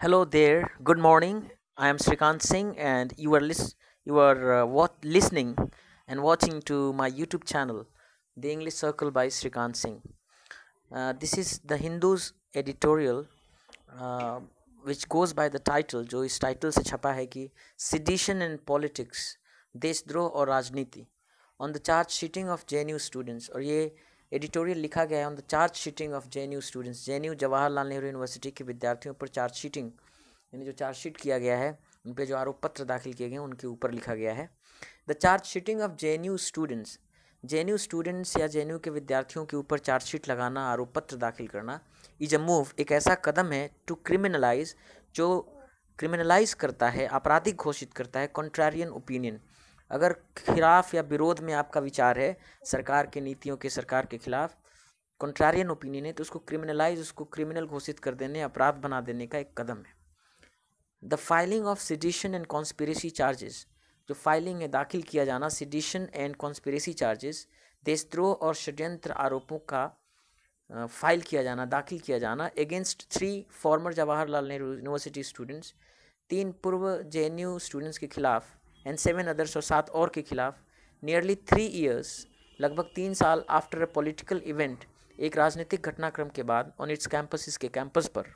Hello there. Good morning. I am Srikant Singh, and you are listening and watching to my YouTube channel, The English Circle by Srikant Singh. This is the Hindu's editorial, uh, which goes by the title, जो इस title से छपा है कि Sedition and Politics, देशद्रोह और राजनीति, on the charge sheeting of JNU students. और ये एडिटोरियल लिखा गया है on the charge sheeting of JNU students. JNU Jawaharlal Nehru university के विद्यार्थियों पर चार्ज शीटिंग यानी जो चार्ज शीट किया गया है, उन पे जो आरोप पत्र दाखिल किए गए हैं उनके ऊपर लिखा गया है. The charge sheeting of JNU students. JNU students या JNU के विद्यार्थियों के ऊपर चार्जशीट लगाना, आरोप पत्र दाखिल करना, इज अ मूव, एक ऐसा कदम है टू क्रिमिनलाइज, जो क्रिमिनलाइज करता है, आपराधिक घोषित करता है कॉन्ट्रारियन ओपिनियन. अगर खिलाफ या विरोध में आपका विचार है सरकार के नीतियों के, सरकार के खिलाफ कॉन्ट्रारियन ओपिनियन है, तो उसको क्रिमिनलाइज, उसको क्रिमिनल घोषित कर देने, अपराध बना देने का एक कदम है. The filing of sedition and conspiracy charges, जो फाइलिंग है, दाखिल किया जाना, सिडिशन एंड कॉन्स्पिरेसी चार्जेस, देशद्रोह और षड्यंत्र आरोपों का फाइल किया जाना, दाखिल किया जाना against 3 farmer Jawaharlal Nehru university students, 3 पूर्व JNU स्टूडेंट्स के खिलाफ, एंड 7 अदर्स, और 7 और के खिलाफ, नियरली 3 ईयर्स, लगभग 3 साल, आफ्टर अ पॉलिटिकल इवेंट, एक राजनीतिक घटनाक्रम के बाद, ऑन इट्स कैंपस, इसके कैंपस पर,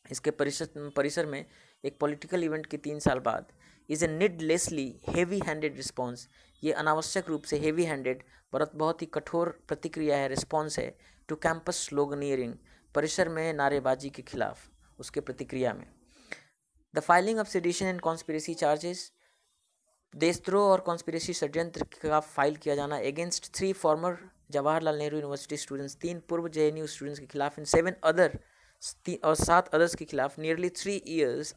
इसके परिसर में एक पॉलिटिकल इवेंट के 3 साल बाद, is a needlessly heavy handed response, ये अनावश्यक रूप से हेवी हैंडेड, बहुत ही कठोर प्रतिक्रिया है, रिस्पॉन्स है, टू कैंपस स्लोगनियरिंग, परिसर में नारेबाजी के खिलाफ, उसके प्रतिक्रिया में. The filing of sedition and conspiracy charges, देशद्रोह और कॉन्स्पिरेसी षड्यंत्र का फाइल किया जाना against 3 farmer Jawaharlal Nehru university students, 3 पूर्व JNU स्टूडेंट्स के खिलाफ, एंड 7 अदर, और 7 अदर्स के खिलाफ, नियरली 3 ईयर्स,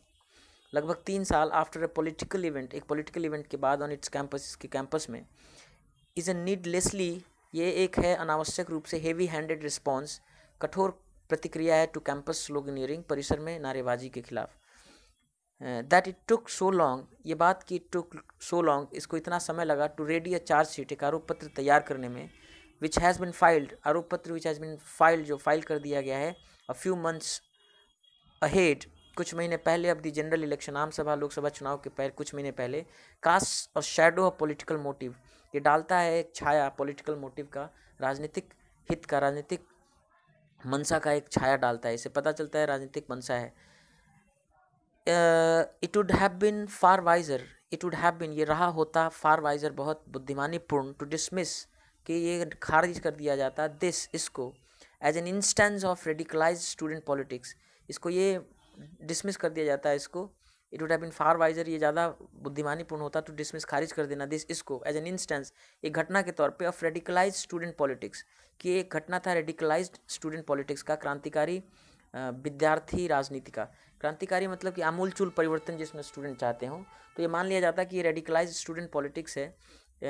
लगभग 3 साल, आफ्टर अ पॉलिटिकल इवेंट, एक पॉलिटिकल इवेंट के बाद, ऑन इट्स कैंपस, इसके कैंपस में, इज़ ए नीडलेसली, ये एक है अनावश्यक रूप से, हेवी हैंडेड रिस्पॉन्स, कठोर प्रतिक्रिया है, टू कैंपस स्लोगनियरिंग, परिसर में नारेबाजी के खिलाफ. That it took so long, ये बात कि टुक सो लॉन्ग, इसको इतना समय लगा, to ready a charge sheet, एक आरोप पत्र तैयार करने में, विच हैज़ बिन फाइल्ड, आरोप पत्र विच हैज़ बिन फाइल्ड, जो फाइल कर दिया गया है, अ फ्यू मंथ्स अहेड, कुछ महीने पहले, अब दी जनरल इलेक्शन, आम सभा लोकसभा चुनाव के पहले कुछ महीने पहले, कास्ट और शैडो ऑफ पॉलिटिकल मोटिव, ये डालता है एक छाया पॉलिटिकल मोटिव का, राजनीतिक हित का, राजनीतिक मंशा का एक छाया डालता है, इससे पता चलता है राजनीतिक मंशा है. It would have been far wiser, it would have been, ये रहा होता, फार वाइजर, बहुत बुद्धिमानीपूर्ण, टू डिसमिस, कि ये खारिज कर दिया जाता, दिस, इसको, as an instance of radicalise student politics, इसको ये डिसमिस कर दिया जाता है, इसको, it would have been far wiser, ये ज़्यादा बुद्धिमानीपूर्ण होता, टू डिसमिस, खारिज कर देना, दिस, इसको, एज एन इंस्टेंस, एक घटना के तौर पे, ऑफ रेडिकलाइज स्टूडेंट पॉलिटिक्स, कि एक घटना था रेडिकलाइज्ड स्टूडेंट पॉलिटिक्स का, क्रांतिकारी विद्यार्थी राजनीति का. क्रांतिकारी मतलब कि आमूलचूल परिवर्तन जिसमें स्टूडेंट चाहते हों, तो ये मान लिया जाता है कि ये रेडिकलाइज्ड स्टूडेंट पॉलिटिक्स है,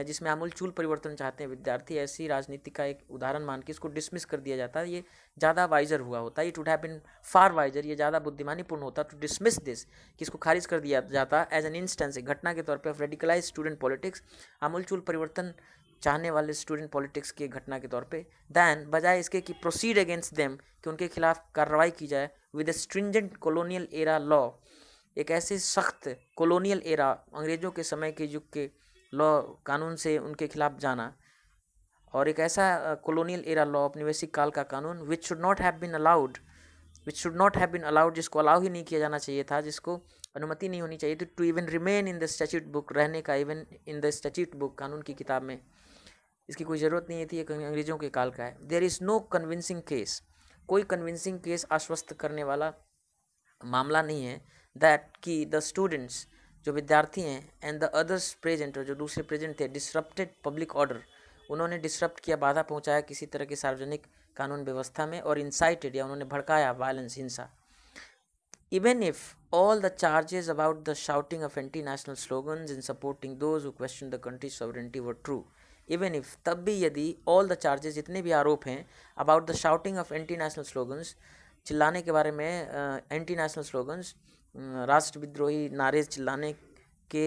जिसमें आमूलचूल परिवर्तन चाहते हैं विद्यार्थी, ऐसी राजनीति का एक उदाहरण मान के इसको डिसमिस कर दिया जाता है, ये ज़्यादा वाइजर हुआ होता है, it would have been far wiser, ये ज़्यादा बुद्धिमानीपूर्ण होता, टू डिसमिस दिस, कि इसको खारिज कर दिया जाता, एज एन इंस्टेंस, एक घटना के तौर पर, ऑफ रेडिकलाइज स्टूडेंट पॉलिटिक्स, आमूलचूल परिवर्तन चाहने वाले स्टूडेंट पॉलिटिक्स की घटना के तौर पे, दैन, बजाय इसके कि प्रोसीड अगेंस्ट देम, कि उनके खिलाफ कार्रवाई की जाए, with A stringent colonial era law, एक ऐसे सख्त कॉलोनियल एरा, अंग्रेजों के समय के युग के लॉ, कानून से उनके खिलाफ जाना, और एक ऐसा कॉलोनियल एरा लॉ, औपनिवेशिक काल का कानून, which should not have been allowed, which should not have been allowed, जिसको अलाउ ही नहीं किया जाना चाहिए था, जिसको अनुमति नहीं होनी चाहिए थी, to even remain in the statute book, रहने का, even in the statute book, कानून की किताब में, इसकी कोई ज़रूरत नहीं थी, अंग्रेजों के काल का है. There is no convincing case, कोई कन्विंसिंग केस, आश्वस्त करने वाला मामला नहीं है, दैट कि द स्टूडेंट्स, जो विद्यार्थी हैं, एंड द अदर्स प्रेजेंट, जो दूसरे प्रेजेंट थे, डिसरप्टेड पब्लिक ऑर्डर, उन्होंने डिसरप्ट किया, बाधा पहुंचाया किसी तरह की सार्वजनिक कानून व्यवस्था में, और इंसाइटेड, या उन्होंने भड़काया, वायलेंस, हिंसा. Even if all the charges about the shouting of anti-national slogans in supporting those who question the country's sovereignty were true, even if, तब भी यदि, all the charges, जितने भी आरोप हैं, about the shouting of anti-national slogans, चिल्लाने के बारे में, anti-national slogans, राष्ट्र विद्रोही नारे चिल्लाने के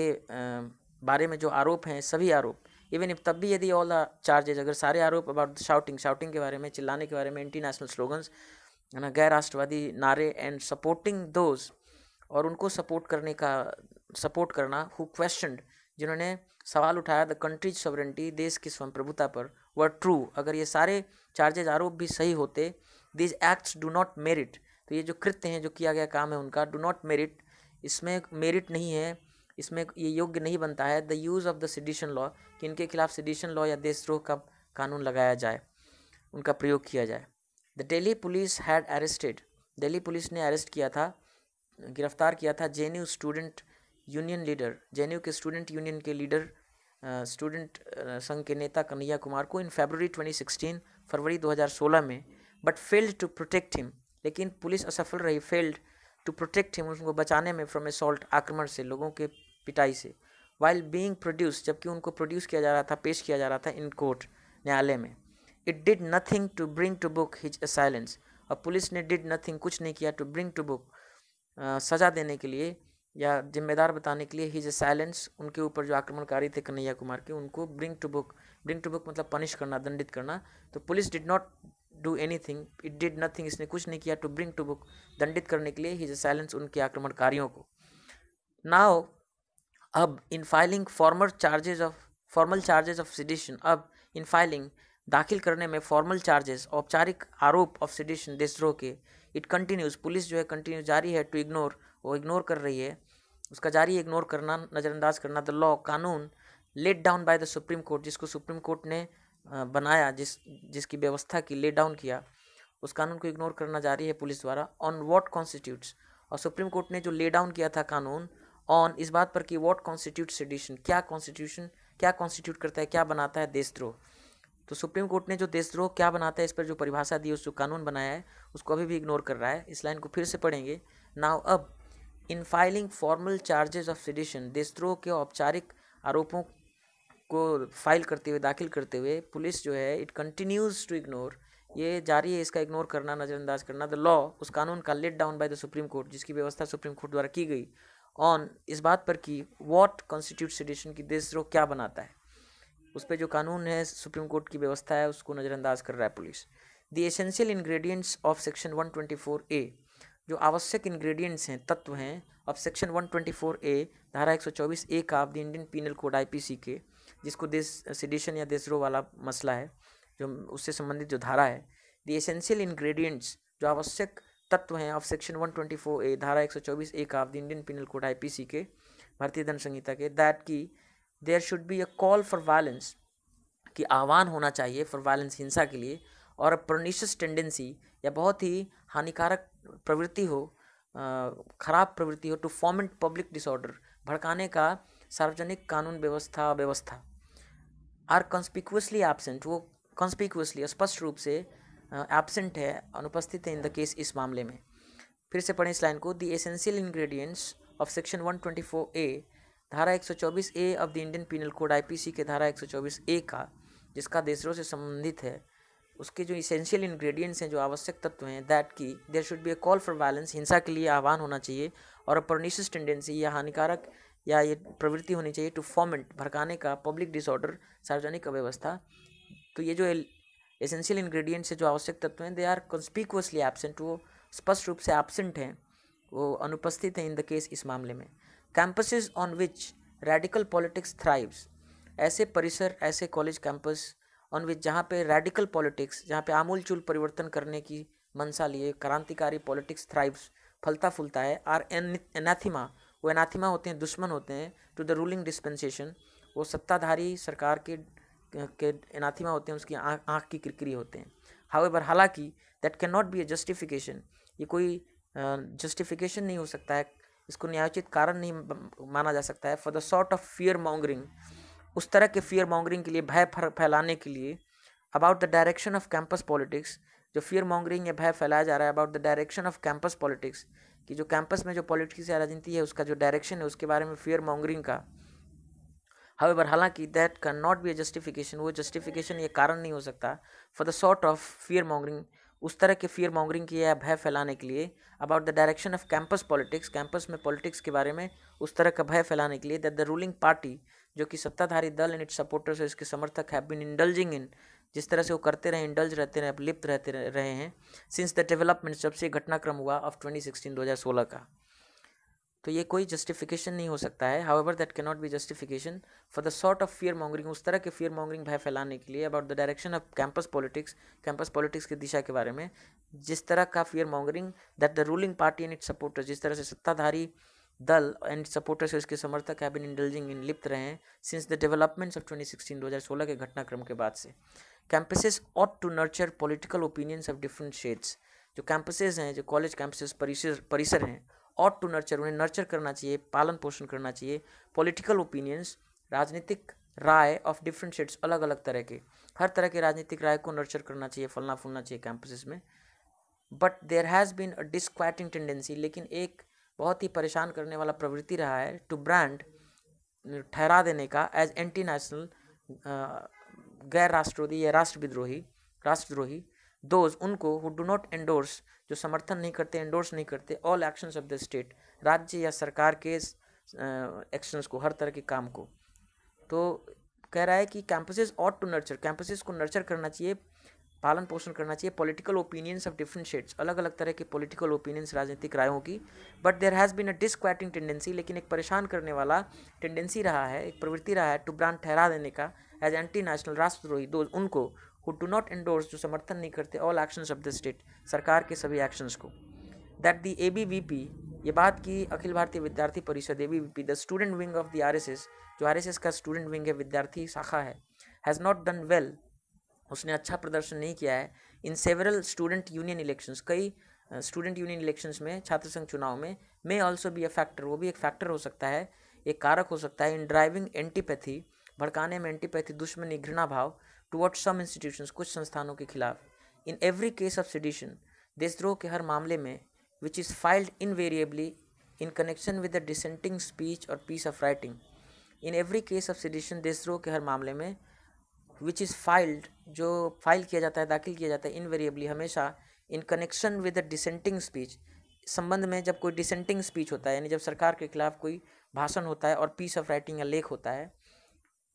बारे में जो आरोप हैं, सभी आरोप, इवन इफ, तब भी यदि, ऑल द चार्जेज, अगर सारे आरोप अबाउट शाउटिंग के बारे में, चिल्लाने के बारे में, एंटी नेशनल स्लोगन्स, है ना, गैर राष्ट्रवादी नारे, एंड सपोर्टिंग दोज, और उनको सपोर्ट करना हु क्वेश्चनड, जिन्होंने सवाल उठाया द कंट्रीज सॉवरेनिटी, देश की स्वयंप्रभुता पर, वर ट्रू, अगर ये सारे चार्जेज आरोप भी सही होते, this acts do not merit, तो ये जो कृत्य हैं, जो किया गया काम है उनका, डू नॉट मेरिट, इसमें मेरिट नहीं है, इसमें ये योग्य नहीं बनता है, the use of the sedition law, कि इनके खिलाफ सेडिशन लॉ या देशद्रोह का कानून लगाया जाए, उनका प्रयोग किया जाए। The Delhi police had arrested, Delhi police ने अरेस्ट किया था, गिरफ्तार किया था JNU student union leader, JNU के स्टूडेंट यूनियन के लीडर, स्टूडेंट संघ के नेता कन्हैया कुमार को इन फरवरी 2016, फरवरी 2016 में, but failed to protect him, लेकिन पुलिस असफल रही, फेल्ड टू प्रोटेक्ट हिम, उनको बचाने में, फ्रॉम असॉल्ट, आक्रमण से, लोगों के पिटाई से, वाइल बीइंग प्रोड्यूस, जबकि उनको प्रोड्यूस किया जा रहा था, पेश किया जा रहा था इन कोर्ट, न्यायालय में। It did nothing to bring to book his assailants, और पुलिस ने डिड नथिंग, कुछ नहीं किया, टू ब्रिंग टू बुक, सज़ा देने के लिए या जिम्मेदार बताने के लिए, हिज साइलेंस, उनके ऊपर जो आक्रमणकारी थे कन्हैया कुमार के, उनको ब्रिंग टू बुक मतलब पनिश करना, दंडित करना। तो police did not do anything, it did nothing, इसने कुछ नहीं किया, टू ब्रिंग टू बुक, दंडित करने के लिए, हिज साइलेंस, उनके आक्रमणकारियों को। नाउ अब in filing formal charges of sedition, अब इन फाइलिंग, दाखिल करने में, फॉर्मल चार्जेस, औपचारिक आरोप ऑफ सेडिशन, देशद्रोह के, इट कंटिन्यूज, पुलिस जो है कंटिन्यू जारी है, टू इग्नोर, वो इग्नोर कर रही है, उसका जारी इग्नोर करना, नज़रअंदाज करना, द लॉ, कानून, let down by the Supreme Court, जिसको सुप्रीम कोर्ट ने बनाया, जिसकी व्यवस्था की, लेट डाउन किया, उस कानून को इग्नोर करना जारी है पुलिस द्वारा, ऑन व्हाट कॉन्स्टिट्यूट्स, और सुप्रीम कोर्ट ने जो ले डाउन किया था कानून, ऑन, इस बात पर कि व्हाट कॉन्स्टिट्यूट सेडिशन, क्या कॉन्स्टिट्यूट करता है, क्या बनाता है देशद्रोह। तो सुप्रीम कोर्ट ने जो देशद्रोह क्या बनाता है, इस पर जो परिभाषा दी, उस जो कानून बनाया है, उसको अभी भी इग्नोर कर रहा है। इस लाइन को फिर से पढ़ेंगे। नाउ अब in filing formal charges of sedition, देशद्रोह के औपचारिक आरोपों को फाइल करते हुए, दाखिल करते हुए, पुलिस जो है, इट कंटिन्यूज टू इग्नोर, ये जारी है इसका इग्नोर करना, नज़रअंदाज करना, द लॉ, उस कानून का, let down by the Supreme Court, जिसकी व्यवस्था सुप्रीम कोर्ट द्वारा की गई, ऑन, इस बात पर कि व्हाट कॉन्स्टिट्यूट सेडिशन, की देशद्रोह क्या बनाता है, उस पर जो कानून है, सुप्रीम कोर्ट की व्यवस्था है, उसको नज़रअंदाज कर रहा है police. The essential ingredients of section 124A, जो आवश्यक इंग्रेडिएंट्स हैं, तत्व हैं, ऑफ सेक्शन 124A, धारा 124A का, of the Indian Penal Code IPC के, जिसको सेडिशन या देशद्रोह वाला मसला है, जो उससे संबंधित जो धारा है, द एसेंशियल इंग्रेडिएंट्स, जो आवश्यक तत्व हैं, ऑफ सेक्शन 124A, धारा 124A का, of the Indian Penal Code IPC के, भारतीय दंड संहिता के, दैट की there should be a call for violence, कि आह्वान होना चाहिए फॉर वायलेंस, हिंसा के लिए, और परनिशियस टेंडेंसी, या बहुत ही हानिकारक प्रवृत्ति हो, खराब प्रवृत्ति हो, टू फॉर्मेंट पब्लिक डिसऑर्डर, भड़काने का सार्वजनिक कानून व्यवस्था, आर कॉन्स्पिक्यूअसली एब्सेंट, वो कॉन्स्पिक्यूअसली, स्पष्ट रूप से एब्सेंट है, अनुपस्थित है, इन द केस, इस मामले में। फिर से पढ़ें इस लाइन को। The essential ingredients of section 124A, धारा 124A of the Indian Penal Code IPC के, धारा 124A का, जिसका देशद्रोह से संबंधित है, उसके जो इसेंशियल इंग्रेडिएंट्स हैं, जो आवश्यक तत्व हैं, दैट की there should be a call for violence, हिंसा के लिए आह्वान होना चाहिए, और अ परनिशियस टेंडेंसी, या हानिकारक या ये प्रवृत्ति होनी चाहिए, टू फॉर्मेंट, भड़काने का, पब्लिक डिसऑर्डर, सार्वजनिक अव्यवस्था। तो ये जो एसेंशियल इंग्रेडिएंट्स है, जो आवश्यक तत्व हैं, दे आर कॉन्स्पिक्यूअसली एब्सेंट, वो स्पष्ट रूप से एब्सेंट हैं, वो अनुपस्थित हैं, इन द केस, इस मामले में। Campuses on which radical politics thrives, ऐसे परिसर, ऐसे कॉलेज कैंपस, ऑन विच, जहाँ पे रेडिकल पॉलिटिक्स, जहाँ पे आमूल चूल परिवर्तन करने की मंशा लिए, क्रांतिकारी पॉलिटिक्स थ्राइव्स, फलता फूलता है, आर एनाथिमा, वो एनाथिमा होते हैं, दुश्मन होते हैं, टू द रूलिंग डिस्पेंसेशन, वो सत्ताधारी सरकार के एनाथिमा होते हैं, उसकी आँख की किरकिरी होते हैं। हाउएवर, हालांकि, that can not be A justification, ये कोई जस्टिफिकेशन नहीं हो सकता है, इसको न्यायोचित कारण नहीं माना जा सकता है, for the sort of fear mongering, उस तरह के फियर मॉन्गरिंग के लिए, भय फैलाने के लिए, about the direction off campus politics, जो फियर मॉन्गरिंग या भय फैलाया जा रहा है, about the direction off campus politics, कि जो कैंपस में जो पॉलिटिक्स या राजनीति है, उसका जो डायरेक्शन है, उसके बारे में फियर मॉन्गरिंग का। हाउएवर, हालांकि, that can not be A justification, वो जस्टिफिकेशन, ये कारण नहीं हो सकता, for the sort of fear mongering, उस तरह के फियर मॉन्गरिंग की या भय फैलाने के लिए, about the direction off campus politics, campus में पॉलिटिक्स के बारे में उस तरह का भय फैलाने के लिए, दैट द रूलिंग पार्टी, जो कि सत्ताधारी दल, एंड इट्स सपोर्टर्स, इसके समर्थक, हैव बीन इंडल्जिंग इन, जिस तरह से वो करते रहे, इंडल्ज रहते रहे, लिप्त रहते रहे हैं, सिंस द डेवलपमेंट, जब से घटनाक्रम हुआ, ऑफ 2016 का। तो ये कोई जस्टिफिकेशन नहीं हो सकता है. However that can not be justification for the sort of fear mongering, उस तरह के फियर मॉन्गरिंग भय फैलाने के लिए about the direction off campus politics की दिशा के बारे में, जिस तरह का fear mongering that the ruling party and it's supporters, जिस तरह से सत्ताधारी दल एंड सपोर्टर्स उसके समर्थक हैव बीन इंडल्जिंग इन लिप्त रहे हैं सिंस द डेवलपमेंट्स ऑफ 2016 के घटनाक्रम के बाद से. Campuses ought to nurture political opinions of different shades. जो कैंपसेस हैं, जो कॉलेज कैंपसेस परिसर हैं, ऑट टू नर्चर, उन्हें नर्चर करना चाहिए, पालन पोषण करना चाहिए पॉलिटिकल ओपिनियंस, राजनीतिक राय ऑफ डिफरेंट शेड्स, अलग अलग तरह के, हर तरह के राजनीतिक राय को नर्चर करना चाहिए, फलना फूलना चाहिए कैंपसेस में. But there has been a disquieting tendency, लेकिन एक बहुत ही परेशान करने वाला प्रवृत्ति रहा है टू ब्रांड, ठहरा देने का एज एंटी नेशनल, गैर राष्ट्रवादी या राष्ट्रद्रोही दोज, उनको हु डू नॉट एंडोर्स, जो समर्थन नहीं करते, एंडोर्स नहीं करते all actions of the state, राज्य या सरकार के एक्शंस को, हर तरह के काम को. तो कह रहा है कि campuses ought to nurture, campuses को नर्चर करना चाहिए, पालन पोषण करना चाहिए political opinions of different shades, अलग अलग तरह के पॉलिटिकल ओपिनियंस, राजनीतिक रायों की. But there has been a disquieting tendency, लेकिन एक परेशान करने वाला टेंडेंसी रहा है, एक प्रवृत्ति रहा है टू ब्रांड, ठहरा देने का एज एंटी नेशनल, राष्ट्रद्रोही दोज, उनको हु डू नॉट एंडोर्स, जो समर्थन नहीं करते all actions of the state, सरकार के सभी एक्शंस को. दैट दी ABVP, ये बात की अखिल भारतीय विद्यार्थी परिषद ABVP, the student wing of the RSS, जो RSS का स्टूडेंट विंग है, विद्यार्थी शाखा है, हैज़ नॉट डन वेल, उसने अच्छा प्रदर्शन नहीं किया है in several student union elections, कई स्टूडेंट यूनियन इलेक्शंस में, छात्र संघ चुनाव में, may also be a factor, वो भी एक फैक्टर हो सकता है, एक कारक हो सकता है इन ड्राइविंग एंटीपैथी, भड़काने में एंटीपैथी, दुश्मनी, घृणा भाव टुवर्ड्स सम इंस्टीट्यूशंस, कुछ संस्थानों के खिलाफ. In every case of sedition, देशद्रोह के हर मामले में, which is filed invariably in connection with the dissenting speech और piece of writing. In every case of sedition, देशद्रोह के हर मामले में, विच इज़ फाइल्ड, जो फाइल किया जाता है, दाखिल किया जाता है, इनवेरिएबली, हमेशा, in connection with the dissenting speech, संबंध में जब कोई डिसेंटिंग स्पीच होता है, यानी जब सरकार के खिलाफ कोई भाषण होता है और पीस ऑफ राइटिंग या लेख होता है,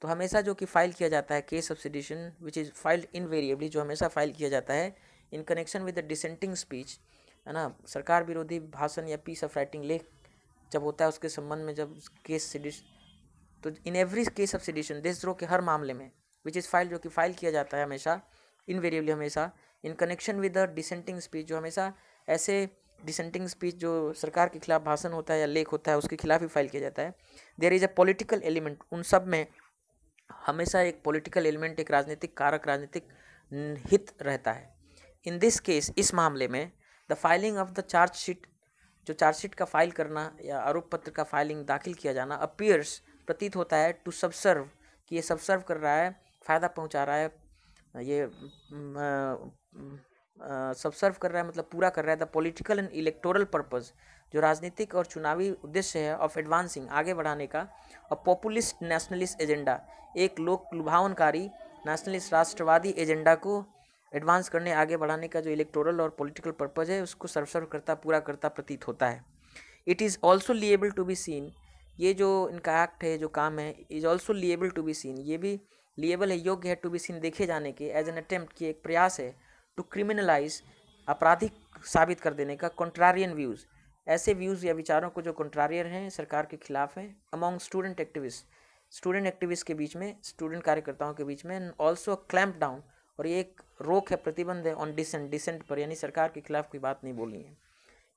तो हमेशा जो कि फाइल किया जाता है, case of sedition which is filed invariably, जो हमेशा फाइल किया जाता है इन connection with the dissenting speech, है ना, सरकार विरोधी भाषण या पीस ऑफ राइटिंग लेख जब होता है उसके संबंध में, जब केस सेडिशन, तो इन एवरी केस ऑफ सेडिशन, देशद्रोह के हर मामले में, विच इज़ फाइल, जो कि फाइल किया जाता है हमेशा, इनवेरिएबली, हमेशा, in connection with the dissenting speech, जो हमेशा ऐसे डिसेंटिंग स्पीच, जो सरकार के खिलाफ भाषण होता है या लेख होता है, उसके खिलाफ ही फाइल किया जाता है. There is a political element, उन सब में हमेशा एक पॉलिटिकल एलिमेंट, एक राजनीतिक कारक, राजनीतिक हित रहता है. इन दिस केस, इस मामले में, the filing of the chargesheet, जो चार्जशीट का फाइल करना या आरोप पत्र का फाइलिंग, दाखिल किया जाना, अपीयर्स, प्रतीत होता है, टू सबसर्व, कि ये सबसर्व कर रहा है, फ़ायदा पहुंचा रहा है, ये सबसर्व कर रहा है, मतलब पूरा कर रहा है, the political and electoral purpose, जो राजनीतिक और चुनावी उद्देश्य है, ऑफ एडवांसिंग, आगे बढ़ाने का, और पॉपुलिस्ट नेशनलिस्ट एजेंडा, एक लोक लुभावनकारी नेशनलिस्ट राष्ट्रवादी एजेंडा को एडवांस करने, आगे बढ़ाने का जो इलेक्टोरल और पॉलिटिकल पर्पज़ है, उसको सर्व करता, पूरा करता प्रतीत होता है. It is also liable to be seen, ये जो इनका एक्ट है, जो काम है, is also liable to be seen, ये भी लिएबल है, योग्य है, टू बी सीन, देखे जाने के, एज एन अटेम्प्ट, की एक प्रयास है, टू क्रिमिनलाइज, आपराधिक साबित कर देने का, कॉन्ट्रारियन व्यूज़, ऐसे व्यूज़ या विचारों को जो कॉन्ट्रारियन हैं, सरकार के खिलाफ हैं, अमॉन्ग स्टूडेंट एक्टिविस्ट के बीच में, स्टूडेंट कार्यकर्ताओं के बीच में, ऑल्सो क्लैम्प डाउन, और ये एक रोक है, प्रतिबंध है, ऑन डिसेंट पर, यानी सरकार के खिलाफ कोई बात नहीं बोलनी है.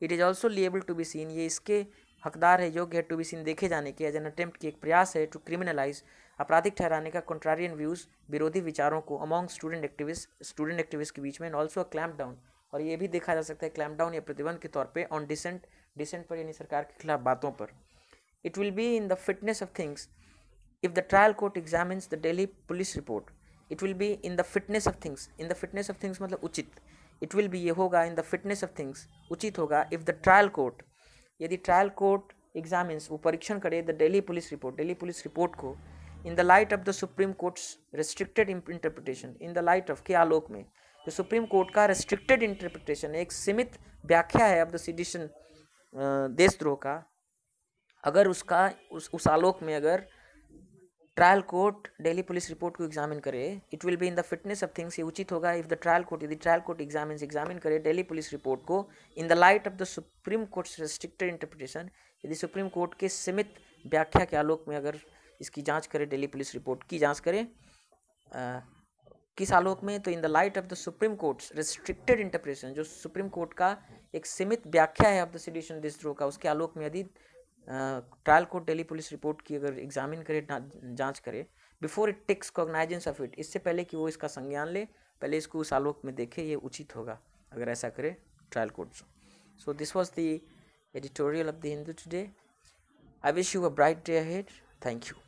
It is also liable to be seen, ये इसके हकदार है, योग्य है, टू बी सीन, देखे जाने के, एज एन अटेम्प्ट, की एक प्रयास है, टू क्रिमिनलाइज, आपराधिक ठहराने का, कॉन्ट्रारियन व्यूज़, विरोधी विचारों को, अमॉन्ग स्टूडेंट एक्टिविस्ट के बीच में, एंड ऑल्सो क्लैम्प डाउन, और ये भी देखा जा सकता है क्लैम्प डाउन या प्रतिबंध के तौर पे, ऑन डिसेंट पर, यानी सरकार के खिलाफ बातों पर. It will be in the fitness of things if the trial court examines the daily police report. It will be in the fitness of things, in the fitness of things मतलब उचित, it will be, ये होगा, in the fitness of things, उचित होगा, if the trial court, यदि trial court examines, वो परीक्षण करे, द डेली पुलिस रिपोर्ट को, in the light of the supreme courts restricted interpretation, in the light of, के आलोक में, जो सुप्रीम कोर्ट का रेस्ट्रिक्टेड इंटरप्रिटेशन, एक सीमित व्याख्या है ऑफ द सेडिशन, देशद्रोह का, अगर उसका उस आलोक में अगर trial court Delhi police report को एग्जामिन करे, it will be in the fitness of things, ये उचित होगा इफ द ट्रायल कोर्ट, यदि ट्रायल कोर्ट एग्जामिन करे दिल्ली पुलिस रिपोर्ट को in the light of the supreme courts restricted interpretation, यदि supreme court के सीमित व्याख्या के आलोक में अगर इसकी जांच करे, दिल्ली पुलिस रिपोर्ट की जांच करे किस आलोक में, तो in the light of the supreme courts restricted interpretation, जो सुप्रीम कोर्ट का एक सीमित व्याख्या है ऑफ द सेडिशन डिस्ट्रो का, उसके आलोक में यदि trial court Delhi police report की अगर एग्जामिन करे, जांच करे, before it takes cognizance of it, इससे पहले कि वो इसका संज्ञान ले, पहले इसको उस आलोक में देखे, ये उचित होगा अगर ऐसा करे trial court. So this was the editorial of the Hindu today. I wish you a bright day ahead. Thank you.